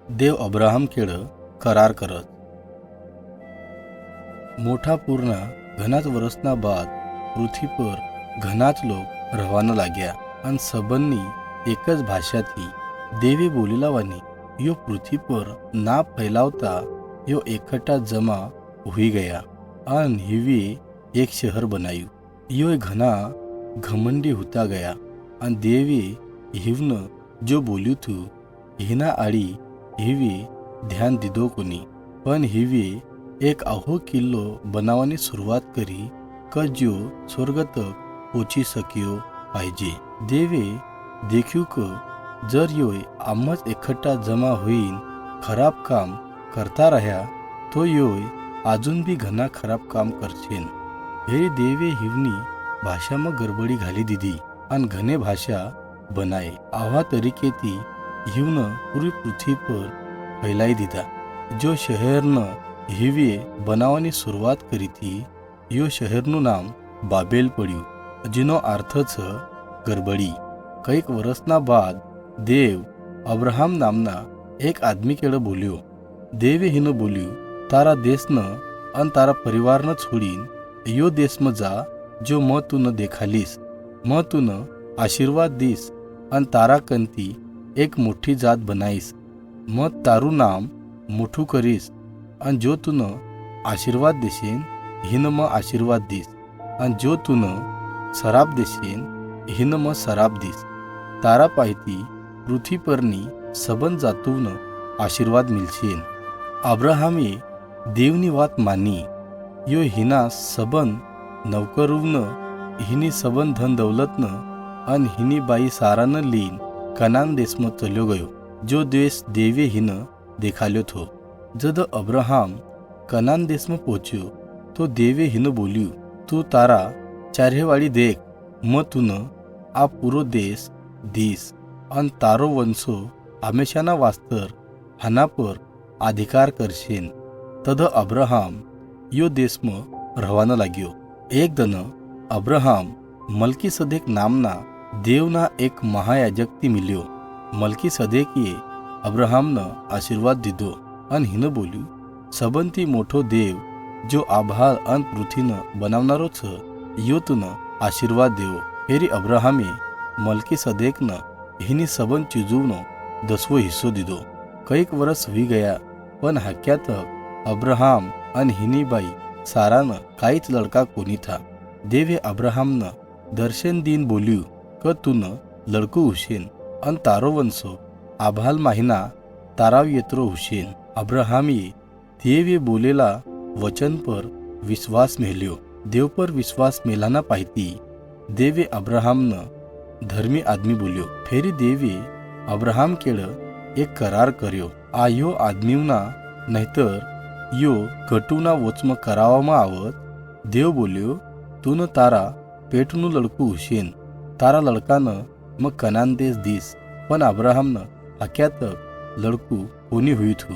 देव Abraham केड़ करार करत। मोठा पूर्ण घनाच वरसना बाद पृथ्वी पर घनाच लोग रहवाना लाग्या आणि सबंनी एकच भाषा थी। देवे बोलेला वानी यो पृथ्वी पर ना फैलावता यो एकठा जमा हुई गया अन हिवी एक शहर बनायु। यो घना घमंडी होता गया अन देवे हिवन जो बोल्यू थू हिना आड़ी हिवी ध्यान दिदो कोनी, पण हिवी एक अहो किल्लो बनावनी सुरुवात करी क जो स्वर्ग तक पोची सकियो पाहिजे। देवे देखू क जर योय आमच एकट्ठा जमा होईन खराब काम करता रह्या तो योय अजून भी घना खराब काम करशेन। हे देवे हिवनी भाषा में गडबडी घाली दीदी आणि घने भाषा बनाए आवा तरीके ती हिवन पूरी पृथ्वी पर फैलाई दीदा। जो शहर न हिवे बनावनी सुरुवात करी थी यो शहरનું નામ બાબેલ પડ્યું, જેનો अर्थ छ गडबडी। कईक वर्षना बाद देव अब्राहम नामना एक आदमी केड़ बोल्यो। देवे हिन बोल्यू तारा देश न अन तारा परिवार न छोड़ीन यो देश में जा जो म तू न देखालीस, म तू न आशीर्वाद दीस अन तारा कंती एक मोठी जात बनाईस। म तारू नाम मोठू करीस अन जो तू न आशीर्वाद देशीन हिन म आशीर्वाद दीस अन जो तू न सराप देशीन हिन म सराप दीस। तारा पाहिती पृथ्वी परनी सबन जातून आशीर्वाद मिलशीन। अब्राहमे देवनी वात मानी यो हिना सबन नौकरूवन हिनी सबन धन दौलतन अन हिनी बाई सारान लीन कनान देश में चलो गयो जो देश देवे हिन देखाल्यो थो। जद अब्राहम कनान देश में पहुंच्यो तो देवे हिन बोल्यू तू तारा चारेवाड़ी देख म तू न आ पूरो देश दीस अन तारो वंशो हमेशाना वास्तर हना पर अधिकार करशेन। तद अब्राहम यो देश में रहवाना लाग्यो। एक दन अब्राहम मल्कीसदेक नामना देवना एक महायाजक ती मिल्यो। मल्कीसदेकीए अब्राहमन आशीर्वाद दीदो अन हिन बोल्यू सबंती मोठो देव जो आभाळ अन पृथ्वीन बनावनारो छ यो तुन आशीर्वाद देवो। फेरी अब्राहमे मल्कीसदेकन हिनी सबन चीजूनो 10वो हिस्सो दीदो। कईक वर्ष हुई गया पण हाक्या तक अब्राहम अन हिनी बाई सारान काहीच लड़का कोनी था। देवे अब्राहमन दर्शन दीन बोल्यू क तुन लड़कू हुशेन अन तारो वंशो आभाल माहिना ताराव येत्रो हुशेन। अब्राहमी देवे बोलेला वचन पर विश्वास मेल्यो। देव पर विश्वास मेलाना पाहिती देवे अब्राहमन धर्मी आदमी बोल्यो। फेरी देवे अब्राहम केड़ एक करार कर्यो आ यो आदमीवना नहीतर यो कटूना वचम करावामा आवत। देव बोल्यो तून तारा पेटनु लड़कू हुशेन तारा लड़कान मग कनान देश दीस। पण अब्राहमन हाक्या तक लड़कू कोनी हुई थू।